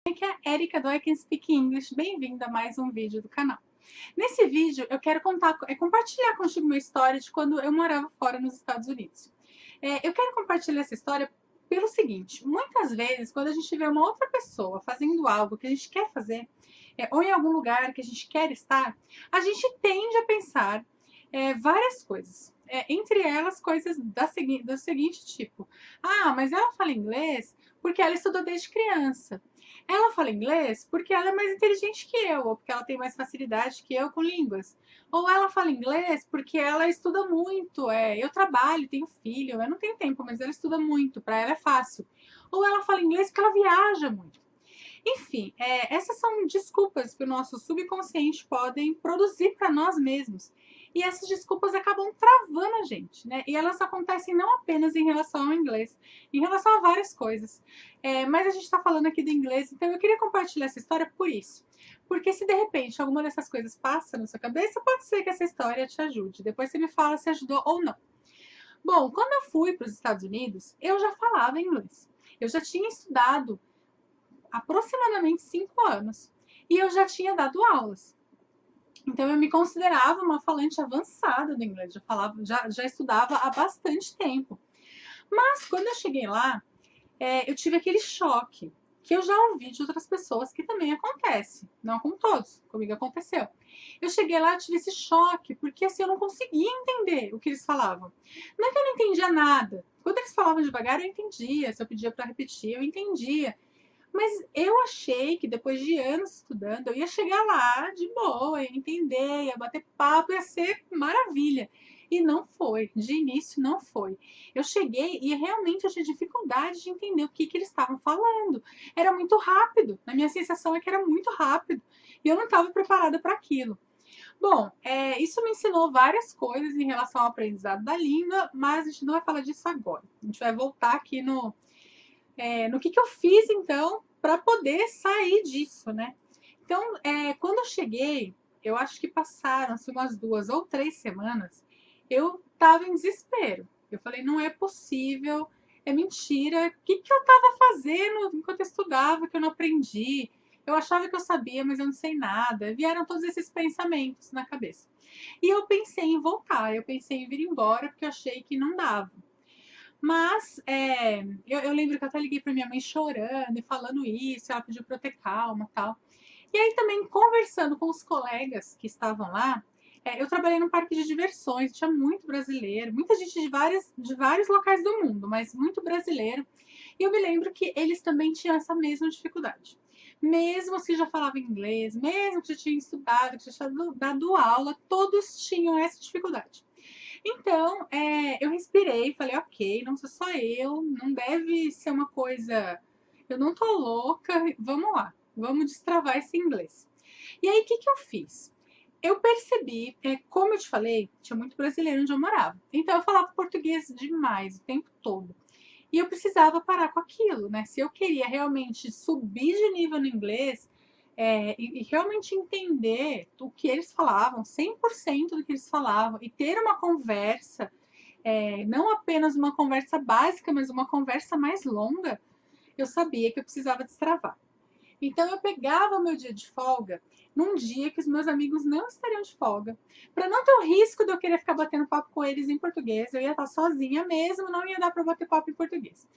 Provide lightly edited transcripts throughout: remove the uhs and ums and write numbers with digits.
Aqui é a Erika do I Can Speak English, bem-vinda a mais um vídeo do canal. Nesse vídeo eu quero compartilhar contigo uma história de quando eu morava fora nos Estados Unidos. Eu quero compartilhar essa história pelo seguinte: muitas vezes quando a gente vê uma outra pessoa fazendo algo que a gente quer fazer, ou em algum lugar que a gente quer estar, a gente tende a pensar várias coisas. Entre elas, coisas do seguinte tipo: ah, mas ela fala inglês porque ela estudou desde criança. Ela fala inglês porque ela é mais inteligente que eu, ou porque ela tem mais facilidade que eu com línguas. Ou ela fala inglês porque ela estuda muito. Eu trabalho, tenho filho, eu não tenho tempo, mas ela estuda muito, para ela é fácil. Ou ela fala inglês porque ela viaja muito. Enfim, essas são desculpas que o nosso subconsciente podem produzir para nós mesmos. E essas desculpas acabam travando a gente, né? E elas acontecem não apenas em relação ao inglês, em relação a várias coisas. Mas a gente está falando aqui do inglês, então eu queria compartilhar essa história por isso. Porque se de repente alguma dessas coisas passa na sua cabeça, pode ser que essa história te ajude. Depois você me fala se ajudou ou não. Bom, quando eu fui para os Estados Unidos, eu já falava inglês. Eu já tinha estudado aproximadamente 5 anos. E eu já tinha dado aulas. Então eu me considerava uma falante avançada do inglês, já estudava há bastante tempo. Mas quando eu cheguei lá, eu tive aquele choque, que eu já ouvi de outras pessoas que também acontece. Não com todos, comigo aconteceu. Eu cheguei lá, eu tive esse choque, porque assim, eu não conseguia entender o que eles falavam. Não é que eu não entendia nada. Quando eles falavam devagar, eu entendia. Se eu pedia para repetir, eu entendia. Mas eu achei que depois de anos estudando, eu ia chegar lá de boa, ia entender, ia bater papo, ia ser maravilha. E não foi, de início não foi. Eu cheguei e realmente eu tinha dificuldade de entender o que eles estavam falando. Era muito rápido, a minha sensação é que era muito rápido. E eu não estava preparada para aquilo. Bom, isso me ensinou várias coisas em relação ao aprendizado da língua, mas a gente não vai falar disso agora. A gente vai voltar aqui no que eu fiz então para poder sair disso, né? Então, quando eu cheguei, eu acho que passaram-se umas 2 ou 3 semanas, eu estava em desespero. Eu falei, não é possível, é mentira. O que eu estava fazendo enquanto eu estudava que eu não aprendi? Eu achava que eu sabia, mas eu não sei nada. Vieram todos esses pensamentos na cabeça. E eu pensei em voltar, eu pensei em vir embora, porque eu achei que não dava. Mas eu lembro que eu até liguei para minha mãe chorando e falando isso, ela pediu para eu ter calma e tal. E aí também conversando com os colegas que estavam lá, eu trabalhei num parque de diversões, tinha muito brasileiro, muita gente de vários locais do mundo, mas muito brasileiro. E eu me lembro que eles também tinham essa mesma dificuldade. Mesmo que já falavam inglês, mesmo que já tinham estudado, que já tinham dado aula, todos tinham essa dificuldade. Então, eu respirei, falei, ok, não sou só eu, não deve ser uma coisa. Eu não tô louca, vamos lá, vamos destravar esse inglês. E aí, o que eu fiz? Eu percebi, como eu te falei, tinha muito brasileiro onde eu morava. Então, eu falava português demais o tempo todo. E eu precisava parar com aquilo, né? Se eu queria realmente subir de nível no inglês, e realmente entender o que eles falavam, 100% do que eles falavam, e ter uma conversa, não apenas uma conversa básica, mas uma conversa mais longa, eu sabia que eu precisava destravar. Então eu pegava o meu dia de folga num dia que os meus amigos não estariam de folga, para não ter o risco de eu querer ficar batendo papo com eles em português. Eu ia estar sozinha mesmo, não ia dar para bater papo em português.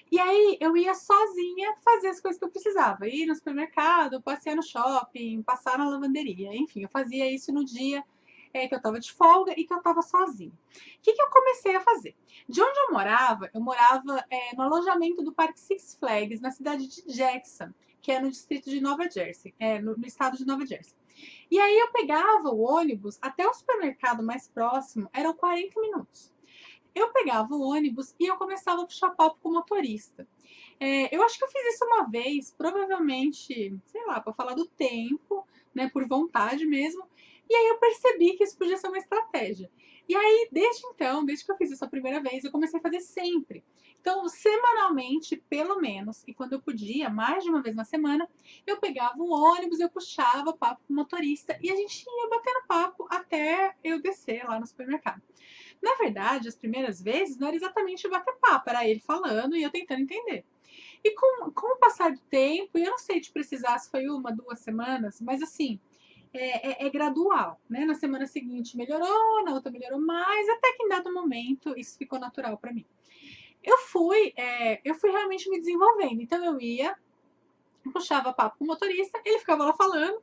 E aí eu ia sozinha fazer as coisas que eu precisava, ir no supermercado, passear no shopping, passar na lavanderia, enfim, eu fazia isso no dia que eu estava de folga e que eu estava sozinha. O que eu comecei a fazer? De onde eu morava no alojamento do Parque Six Flags, na cidade de Jackson, que é no distrito de Nova Jersey, no estado de Nova Jersey. E aí eu pegava o ônibus até o supermercado mais próximo, eram 40 minutos. Eu pegava o ônibus e eu começava a puxar papo com o motorista. Eu acho que eu fiz isso uma vez, provavelmente, sei lá, para falar do tempo, né, por vontade mesmo. E aí eu percebi que isso podia ser uma estratégia. E aí, desde então, desde que eu fiz isso a primeira vez, eu comecei a fazer sempre. Então, semanalmente, pelo menos, e quando eu podia, mais de uma vez na semana, eu pegava o ônibus, eu puxava papo com o motorista e a gente ia batendo papo até eu descer lá no supermercado. Na verdade, as primeiras vezes não era exatamente bater papo, era ele falando e eu tentando entender. E com o passar do tempo, e eu não sei te precisar se foi 1, 2 semanas, mas assim, é gradual, né? Na semana seguinte melhorou, na outra melhorou mais, até que em dado momento isso ficou natural para mim. Eu fui realmente me desenvolvendo, então eu ia, puxava papo com o motorista, ele ficava lá falando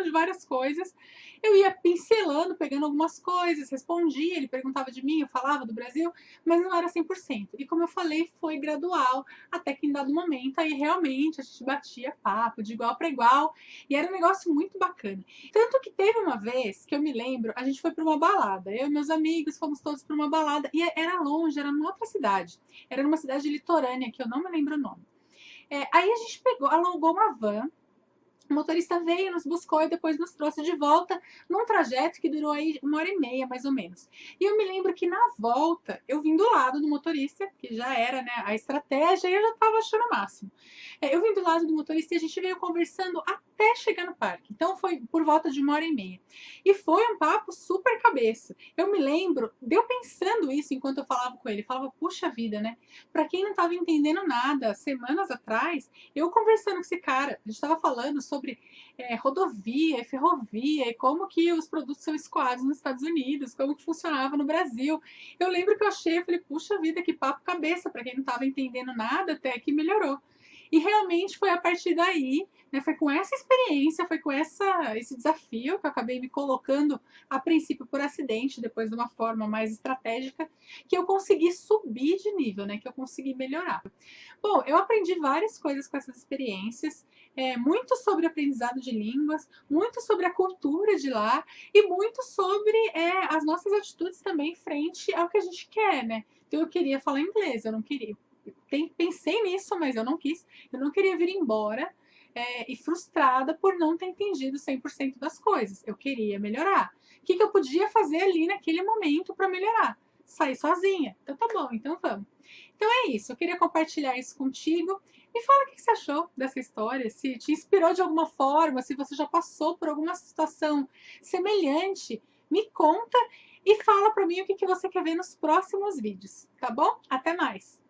de várias coisas. Eu ia pincelando, pegando algumas coisas, respondia, ele perguntava de mim, eu falava do Brasil, mas não era 100%. E como eu falei, foi gradual, até que em dado momento, aí realmente a gente batia papo de igual para igual, e era um negócio muito bacana. Tanto que teve uma vez, que eu me lembro, a gente foi para uma balada, eu e meus amigos fomos todos para uma balada, e era longe, era numa outra cidade, era numa cidade litorânea, que eu não me lembro o nome. Aí a gente pegou, alugou uma van, o motorista veio, nos buscou e depois nos trouxe de volta num trajeto que durou aí 1 hora e meia, mais ou menos. E eu me lembro que na volta, eu vim do lado do motorista, que já era, né, a estratégia, e eu já estava achando o máximo. Eu vim do lado do motorista e a gente veio conversando até chegar no parque. Então foi por volta de 1 hora e meia. E foi um papo super cabeça. Eu me lembro, deu pensando isso enquanto eu falava com ele. Falava, puxa vida, né? Para quem não estava entendendo nada semanas atrás, eu conversando com esse cara, a gente estava falando sobre rodovia e ferrovia e como que os produtos são escoados nos Estados Unidos, como que funcionava no Brasil. Eu lembro que eu achei, eu falei, puxa vida, que papo cabeça, para quem não estava entendendo nada, até que melhorou. E realmente foi a partir daí, né, foi com essa experiência, foi com esse desafio que eu acabei me colocando, a princípio por acidente, depois de uma forma mais estratégica, que eu consegui subir de nível, né, que eu consegui melhorar. Bom, eu aprendi várias coisas com essas experiências, muito sobre aprendizado de línguas, muito sobre a cultura de lá e muito sobre as nossas atitudes também frente ao que a gente quer, né? Então eu queria falar inglês, eu não queria. Pensei nisso, mas eu não quis. Eu não queria vir embora e frustrada por não ter entendido 100% das coisas. Eu queria melhorar. O que eu podia fazer ali naquele momento para melhorar? Sair sozinha. Então tá bom, então vamos. Então é isso, eu queria compartilhar isso contigo. Me fala o que você achou dessa história, se te inspirou de alguma forma, se você já passou por alguma situação semelhante, me conta e fala para mim o que você quer ver nos próximos vídeos, tá bom? Até mais!